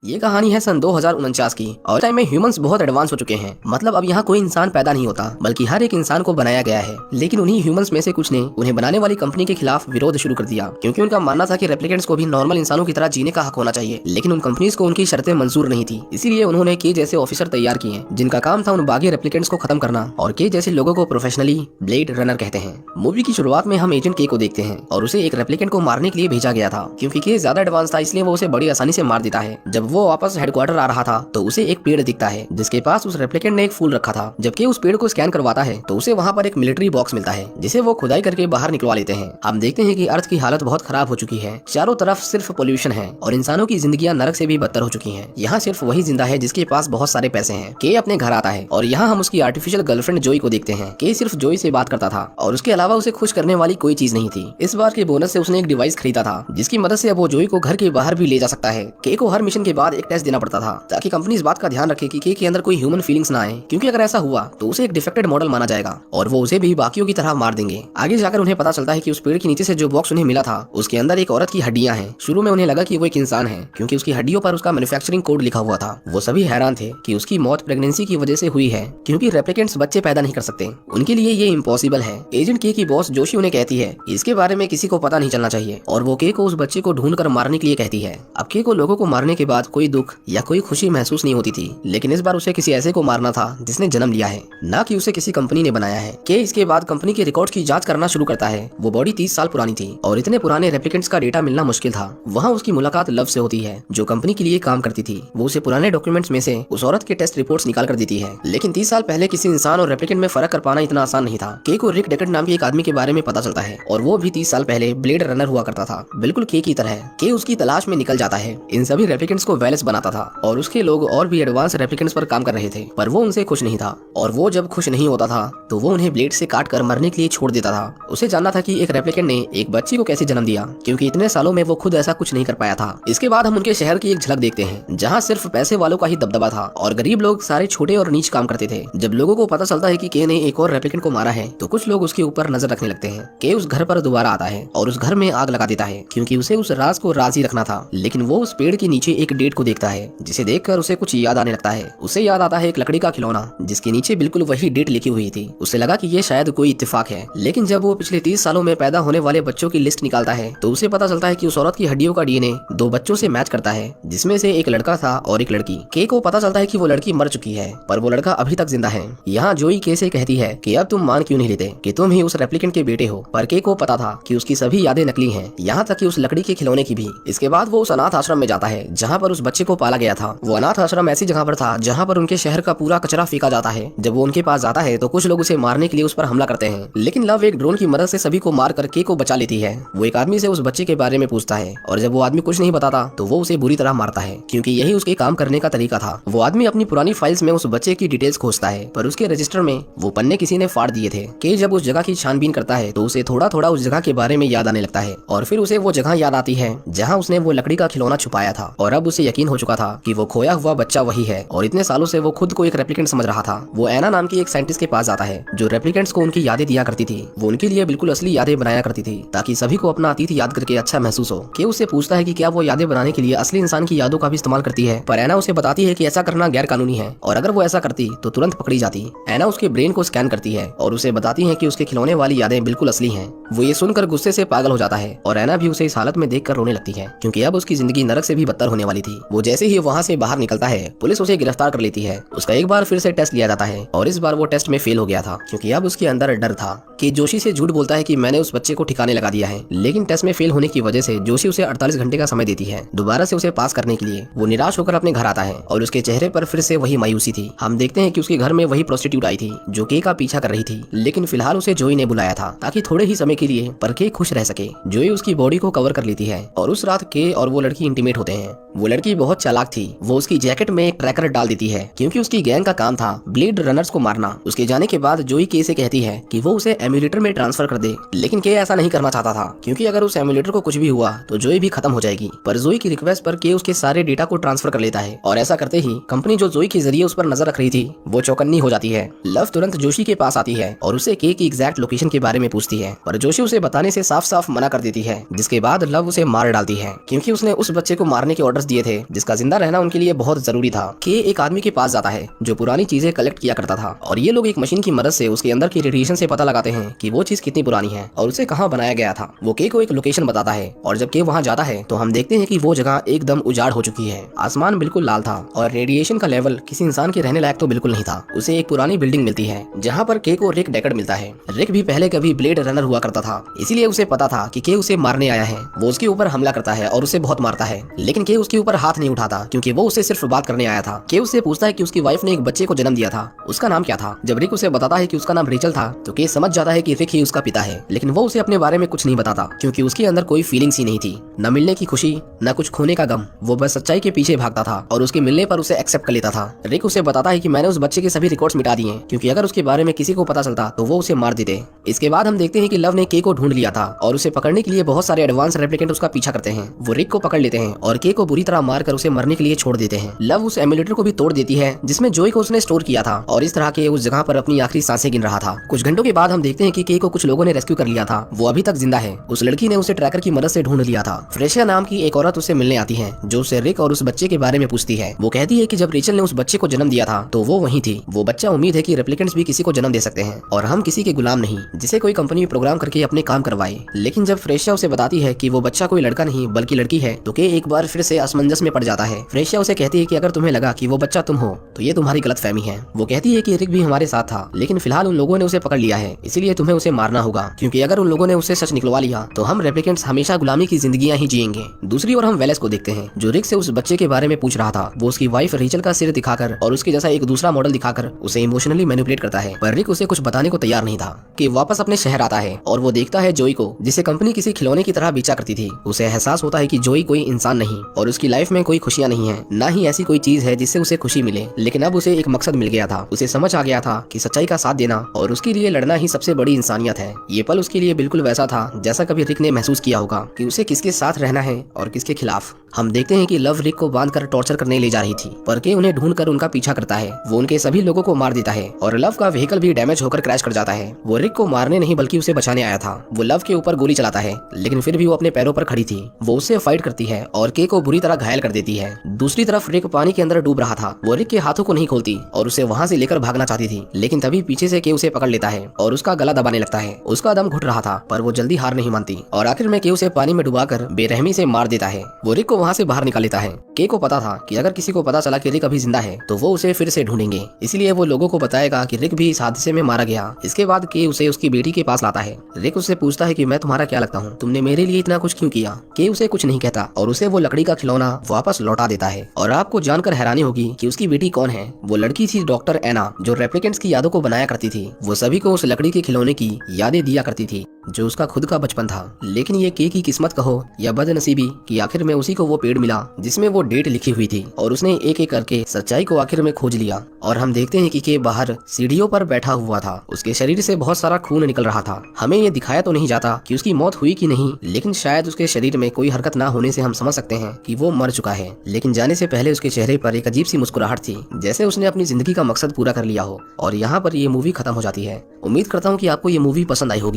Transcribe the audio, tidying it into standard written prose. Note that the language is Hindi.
ये कहानी है सन 2049 की और टाइम में ह्यूमंस बहुत एडवांस हो चुके हैं। मतलब अब यहाँ कोई इंसान पैदा नहीं होता बल्कि हर एक इंसान को बनाया गया है। लेकिन उन्हीं ह्यूमंस में से कुछ ने उन्हें बनाने वाली कंपनी के खिलाफ विरोध शुरू कर दिया, क्योंकि उनका मानना था कि रेप्लिकेंट्स को भी नॉर्मल इंसानों की तरह जीने का हक होना चाहिए। लेकिन उन कंपनीज को उनकी शर्तें मंजूर नहीं थी, इसीलिए उन्होंने के जैसे ऑफिसर तैयार किए जिनका काम था उन बागी रेप्लिकेंट्स को खत्म करना। और के जैसे लोगों को प्रोफेशनली ब्लेड रनर कहते हैं। मूवी की शुरुआत में हम एजेंट के को देखते हैं और उसे एक रेप्लिकेंट को मारने के लिए भेजा गया था, क्योंकि के ज्यादा एडवांस था इसलिए वो उसे बड़ी आसानी से मार देता है। जब वो वापस हेडक्वार्टर आ रहा था तो उसे एक पेड़ दिखता है जिसके पास उस रेप्लिकेंट ने एक फूल रखा था। जबकि उस पेड़ को स्कैन करवाता है तो उसे वहाँ पर एक मिलिट्री बॉक्स मिलता है जिसे वो खुदाई करके बाहर निकलवा लेते हैं। हम देखते हैं कि अर्थ की हालत बहुत खराब हो चुकी है, चारों तरफ सिर्फ पोल्यूशन है और इंसानों की जिंदगियां नरक से भी बदतर हो चुकी हैं। यहाँ सिर्फ वही जिंदा है जिसके पास बहुत सारे पैसे हैं। के अपने घर आता है और यहाँ हम उसकी आर्टिफिशियल गर्लफ्रेंड जोई को देखते हैं। के सिर्फ जोई से बात करता था और उसके अलावा उसे खुश करने वाली कोई चीज नहीं थी। इस बार के बोनस से उसने एक डिवाइस खरीदा था जिसकी मदद से अब वो जोई को घर के बाहर भी ले जा सकता है। के को हर मिशन के बाद एक टेस्ट देना पड़ता था ताकि कंपनी इस बात का ध्यान रखे कि के अंदर कोई ह्यूमन फीलिंग्स ना आए, क्योंकि अगर ऐसा हुआ तो उसे एक डिफेक्टेड मॉडल माना जाएगा और वो उसे भी बाकियों की तरह मार देंगे। आगे जाकर उन्हें पता चलता है कि उस पेड़ के नीचे से जो बॉक्स उन्हें मिला था उसके अंदर एक औरत की हड्डियां हैं। शुरू में उन्हें लगा कि वो एक इंसान है क्योंकि उसकी हड्डियों पर उसका मैन्युफैक्चरिंग कोड लिखा हुआ था। वो सभी हैरान थे कि उसकी मौत प्रेगनेंसी की वजह से हुई है, क्योंकि रेप्लिकेंट्स बच्चे पैदा नहीं कर सकते, उनके लिए ये इम्पॉसिबल है। एजेंट के की बॉस जोशी उन्हें कहती है इसके बारे में किसी को पता नहीं चलना चाहिए और वो के को उस बच्चे को ढूंढ कर मारने के लिए कहती है। अब के को लोगों को मारने के बाद कोई दुख या कोई खुशी महसूस नहीं होती थी, लेकिन इस बार उसे किसी ऐसे को मारना था जिसने जन्म लिया है, ना कि उसे किसी कंपनी ने बनाया है। के इसके बाद कंपनी के रिकॉर्ड्स की जांच करना शुरू करता है। वो बॉडी 30 साल पुरानी थी और इतने पुराने रेप्लिकेंट्स का डेटा मिलना मुश्किल था। वहाँ उसकी मुलाकात लव से होती है जो कंपनी के लिए काम करती थी। वो उसे पुराने डॉक्यूमेंट्स में से उस औरत के टेस्ट रिपोर्ट्स निकाल कर देती है। लेकिन 30 साल पहले किसी इंसान और रेप्लिकेंट में फर्क कर पाना इतना आसान नहीं था। के को रिक डेकर्ड नाम के एक आदमी के बारे में पता चलता है और वो भी 30 साल पहले ब्लेड रनर हुआ करता था, बिल्कुल के की तरह। के उसकी तलाश में निकल जाता है, इन सभी रेप्लिकेंट्स को वेलेस बनाता था और उसके लोग और भी एडवांस रेप्लिकेंट्स पर काम कर रहे थे, पर वो उनसे खुश नहीं था। और वो जब खुश नहीं होता था तो वो उन्हें ब्लेड से काट कर मरने के लिए छोड़ देता था। उसे जानना था कि एक रेप्लिकेंट ने एक बच्ची को कैसे जन्म दिया, क्योंकि इतने सालों में वो खुद ऐसा कुछ नहीं कर पाया था। इसके बाद हम उनके शहर की एक झलक देखते हैं जहाँ सिर्फ पैसे वालों का ही दबदबा था और गरीब लोग सारे छोटे और नीच काम करते थे। जब लोगों को पता चलता है कि के ने एक और रेप्लिकेंट को मारा है तो कुछ लोग उसके ऊपर नजर रखने लगते हैं। के उस घर पर दोबारा आता है और उस घर में आग लगा देता है, क्योंकि उसे उस राज को राज ही रखना था। लेकिन वो उस पेड़ के नीचे एक डेट को देखता है जिसे देखकर उसे कुछ याद आने लगता है। उसे याद आता है एक लकड़ी का खिलौना जिसके नीचे बिल्कुल वही डेट लिखी हुई थी। उसे लगा कि ये शायद कोई इत्तेफाक है, लेकिन जब वो पिछले 30 सालों में पैदा होने वाले बच्चों की लिस्ट निकालता है तो उसे पता चलता है कि उस औरत की हड्डियों का डीएनए 2 बच्चों से मैच करता है, जिसमें से एक लड़का था और एक लड़की। के को पता चलता है कि वो लड़की मर चुकी है पर वो लड़का अभी तक जिंदा है। यहाँ जोई के से कहती है कि अब तुम मान क्यों नहीं लेते कि तुम ही उस रेप्लिकेंट के बेटे हो, पर के को पता था कि उसकी सभी यादें नकली हैं, यहाँ तक कि उस लकड़ी के खिलौने की भी। इसके बाद वो उस अनाथ आश्रम में जाता है जहाँ पर उस बच्चे को पाला गया था। वो अनाथ आश्रम ऐसी जगह पर था जहाँ पर उनके शहर का पूरा कचरा फेंका जाता है। जब वो उनके पास जाता है तो कुछ लोग उसे मारने के लिए उस पर हमला करते हैं, लेकिन लव एक ड्रोन की मदद से सभी को मार कर के को बचा लेती है। वो एक आदमी से उस बच्चे के बारे में पूछता है और जब वो आदमी कुछ नहीं बताता तो वो उसे बुरी तरह मारता है, क्योंकि यही उसके काम करने का तरीका था। वो आदमी अपनी पुरानी फाइल्स में उस बच्चे की डिटेल्स खोजता है पर उसके रजिस्टर में वो पन्ने किसी ने फाड़ दिए थे। के जब उस जगह की छानबीन करता है तो उसे थोड़ा थोड़ा उस जगह के बारे में याद आने लगता है और फिर उसे वो जगह याद आती है जहाँ उसने वो लकड़ी का खिलौना छुपाया था। और अब उसे यकीन हो चुका था कि वो खोया हुआ बच्चा वही है और इतने सालों से वो खुद को एक रेप्लिकेंट समझ रहा था। वो एना नाम की एक साइंटिस्ट के पास जाता है जो रेप्लिकेंट्स को उनकी यादें दिया करती थी। वो उनके लिए बिल्कुल असली यादें बनाया करती थी ताकि सभी को अपना अतीत याद करके अच्छा महसूस हो। के उससे पूछता है कि क्या वो यादें बनाने के लिए असली इंसान की यादों का भी इस्तेमाल करती है, पर एना उसे बताती है कि ऐसा करना गैर कानूनी है और अगर वो ऐसा करती तो तुरंत पकड़ी जाती। एना उसके ब्रेन को स्कैन करती है और उसे बताती है कि उसके खिलौने वाली यादें बिल्कुल असली हैं। वो ये सुनकर गुस्से से पागल हो जाता है और एना भी उसे इस हालत में देखकर रोने लगती है, क्योंकि अब उसकी जिंदगी नरक से भी बदतर होने वाली थी। वो जैसे ही वहाँ से बाहर निकलता है पुलिस उसे गिरफ्तार कर लेती है। उसका एक बार फिर से टेस्ट लिया जाता है और इस बार वो टेस्ट में फेल हो गया था, क्योंकि अब उसके अंदर डर था कि जोशी से झूठ बोलता है कि मैंने उस बच्चे को ठिकाने लगा दिया है। लेकिन टेस्ट में फेल होने की वजह से जोशी उसे 48 घंटे का समय देती है दोबारा से उसे पास करने के लिए। वो निराश होकर अपने घर आता है और उसके चेहरे पर फिर से वही मायूसी थी। हम देखते हैं कि उसके घर में वही प्रोस्टिट्यूट आई थी जो के का पीछा कर रही थी, लेकिन फिलहाल उसे जोई ने बुलाया था ताकि थोड़े ही समय के लिए पर के खुश रह सके। जोई उसकी बॉडी को कवर कर लेती है और उस रात के और वो लड़की इंटीमेट होते हैं। वो लड़की बहुत चालाक थी। वो उसकी जैकेट में एक ट्रैकर डाल देती है, क्योंकि उसकी गैंग का काम था ब्लेड रनर्स को मारना। उसके जाने के बाद जोई के से कहती है कि वो उसे एम्यूलेटर में ट्रांसफर कर दे, लेकिन के ऐसा नहीं करना चाहता था क्योंकि अगर उस एम्यूलेटर को कुछ भी हुआ तो जोई भी खत्म हो जाएगी। पर जोई की रिक्वेस्ट पर के उसके सारे डेटा को ट्रांसफर कर लेता है और ऐसा करते ही कंपनी जो जोई के जरिए उस पर नजर रख रही थी वो चौकन्नी हो जाती है। लव तुरंत जोशी के पास आती है और उसे के की एग्जैक्ट लोकेशन के बारे में पूछती है, पर जोशी उसे बताने से साफ साफ मना कर देती है, जिसके बाद लव उसे मार डालती है क्योंकि उसने उस बच्चे को मारने के ऑर्डर्स दिए थे जिसका जिंदा रहना उनके लिए बहुत जरूरी था। के एक आदमी के पास जाता है जो पुरानी चीजें कलेक्ट किया करता था और ये लोग एक मशीन की मदद से उसके अंदर की रेडिएशन से पता लगाते हैं कि वो चीज कितनी पुरानी है और उसे कहाँ बनाया गया था। वो के को एक लोकेशन बताता है और जब के वहाँ जाता है तो हम देखते हैं कि वो जगह एकदम उजाड़ हो चुकी है। आसमान बिल्कुल लाल था और रेडिएशन का लेवल किसी इंसान के रहने लायक तो बिल्कुल नहीं था। उसे एक पुरानी बिल्डिंग मिलती है जहाँ पर के को रिक डेकर्ड मिलता है। रिक भी पहले कभी ब्लेड रनर हुआ करता था, इसीलिए उसे पता था कि के उसे मारने आया है। वो उसके ऊपर हमला करता है और उसे बहुत मारता है, लेकिन के उसके ऊपर हाथ नहीं उठाता क्योंकि वो उससे सिर्फ बात करने आया था। के उससे पूछता है कि उसकी वाइफ ने एक बच्चे को जन्म दिया था, उसका नाम क्या था। जब रिक उसे बताता है कि उसका नाम रेचल था तो के समझ जाता है कि रिक ही उसका पिता है, लेकिन वो उसे अपने बारे में कुछ नहीं बताता क्योंकि उसके अंदर कोई फीलिंग्स ही नहीं थी, न मिलने की खुशी न कुछ खोने का गम। वो बस सच्चाई के पीछे भागता था और उसके मिलने पर उसे एक्सेप्ट कर लेता था। रिक उसे बताता है कि मैंने उस बच्चे के सभी रिकॉर्ड्स मिटा दिए क्योंकि अगर उसके बारे में किसी को पता चलता तो वो उसे मार देते। इसके बाद हम देखते हैं कि लव ने के को ढूंढ लिया था और उसे पकड़ने के लिए बहुत सारे एडवांस रेप्लिकेंट उसका पीछा करते हैं। वो रिक को पकड़ लेते हैं और के को बुरी तरह मारकर उसे मरने के लिए छोड़ देते हैं। लव उस एम्यूलेटर को भी तोड़ देती है जिसमें जोई को उसने स्टोर किया था और इस तरह के उस जगह पर अपनी आखिरी सांसें गिन रहा था। कुछ घंटों के बाद हम देखते हैं कि के को कुछ लोगों ने रेस्क्यू कर लिया था, वो अभी तक जिंदा है। उस लड़की ने उसे ट्रैकर की मदद से ढूंढ लिया था। फ्रेशिया नाम की एक औरत उसे मिलने आती है जो उसे रिक और उस बच्चे के बारे में पूछती है। वो कहती है कि जब रेचल ने उस बच्चे को जन्म दिया था तो वो वहीं थी। वो बच्चा उम्मीद है कि रेप्लिकेंट्स भी किसी को जन्म दे सकते हैं और हम किसी के गुलाम नहीं जिसे कोई कंपनी प्रोग्राम करके अपने काम करवाए। लेकिन जब फ्रेशिया उसे बताती है कि वो बच्चा कोई लड़का नहीं बल्कि लड़की है तो के एक बार फिर से असमंजस में पड़ जाता है। फ्रेशिया उसे कहती है कि अगर तुम्हें लगा कि वो बच्चा तुम हो तो ये तुम्हारी गलतफहमी है। वो कहती है कि रिक भी हमारे साथ था, लेकिन फिलहाल उन लोगों ने उसे पकड़ लिया है, इसीलिए तुम्हें उसे मारना होगा क्योंकि अगर उन लोगों ने उसे सच निकलवा लिया तो हम रेप्लिकेंट्स हमेशा गुलामी की जिंदगियां ही जिएंगे। दूसरी ओर हम वेलेस को देखते हैं जो रिक से उस बच्चे के बारे में पूछ रहा था। वो उसकी वाइफ रेचल का सिर दिखाकर और उसके जैसा एक दूसरा मॉडल दिखाकर उसे इमोशनली मैनिपुलेट करता है, पर रिक उसे कुछ बताने को तैयार नहीं था। कि वापस अपने शहर आता है और वो देखता है जोई को जिसे कंपनी किसी खिलौने की तरह बेचा करती थी। उसे एहसास होता है कि जोई कोई इंसान नहीं और उसकी लाइफ में कोई खुशियां नहीं है, ना ही ऐसी कोई चीज है जिससे उसे खुशी मिले। लेकिन अब उसे एक मकसद मिल गया था। उसे समझ आ गया था कि सच्चाई का साथ देना और उसके लिए लड़ना ही सबसे बड़ी इंसानियत है। ये पल उसके लिए बिल्कुल वैसा था जैसा कभी रिक ने महसूस किया होगा कि उसे किसके साथ रहना है और किसके खिलाफ। हम देखते हैं कि लव रिक को बांधकर टॉर्चर करने ले जा रही थी, पर के उन्हें ढूंढकर उनका पीछा करता है। वो उनके सभी लोगों को मार देता है और लव का व्हीकल भी डैमेज होकर क्रैश कर जाता है। वो रिक को मारने नहीं बल्कि उसे बचाने आया था। वो लव के ऊपर गोली चलाता है, लेकिन फिर भी वो अपने पैरों पर खड़ी थी। वो उससे फाइट करती है और के को बुरी तरह घायल कर देती है। दूसरी तरफ रिक पानी के अंदर डूब रहा था। वो रिक के हाथों को नहीं खोलती और उसे वहाँ से लेकर भागना चाहती थी, लेकिन तभी पीछे से के उसे पकड़ लेता है और उसका गला दबाने लगता है। उसका दम घुट रहा था पर वो जल्दी हार नहीं मानती और आखिर में के उसे पानी में डुबाकर बेरहमी से मार देता है। वो रिक को वहाँ से बाहर निकाल लेता है। के को पता था कि अगर किसी को पता चला कि रिक अभी जिंदा है तो वो उसे फिर से ढूंढेंगे, इसलिए वो लोगों को बताएगा कि रिक भी इस हादसे में मारा गया। इसके बाद के उसे उसकी बेटी के पास लाता है। रिक उससे पूछता है कि मैं तुम्हारा क्या लगता हूँ, तुमने मेरे लिए इतना कुछ क्यों किया। के उसे कुछ नहीं कहता और उसे वो लकड़ी का खिलौना वापस लौटा देता है। और आपको जानकर हैरानी होगी कि उसकी बेटी कौन है। वो लड़की थी डॉक्टर एना जो रेप्लिकेंट्स की यादों को बनाया करती थी। वो सभी को उस लकड़ी के खिलौने की यादें दिया करती थी जो उसका खुद का बचपन था। लेकिन ये के की किस्मत कहो या बदनसीबी कि आखिर में उसी को वो पेड़ मिला जिसमें वो डेट लिखी हुई थी और उसने एक एक करके सच्चाई को आखिर में खोज लिया। और हम देखते हैं कि के बाहर सीढ़ियों पर बैठा हुआ था। उसके शरीर से बहुत सारा खून निकल रहा था। हमें ये दिखाया तो नहीं जाता कि उसकी मौत हुई कि नहीं, लेकिन शायद उसके शरीर में कोई हरकत ना होने से हम समझ सकते हैं कि वो मर चुका है। लेकिन जाने से पहले उसके चेहरे पर एक अजीब सी मुस्कुराहट थी, जैसे उसने अपनी जिंदगी का मकसद पूरा कर लिया हो। और यहाँ पर ये मूवी खत्म हो जाती है। उम्मीद करता हूँ कि आपको ये मूवी पसंद आई होगी।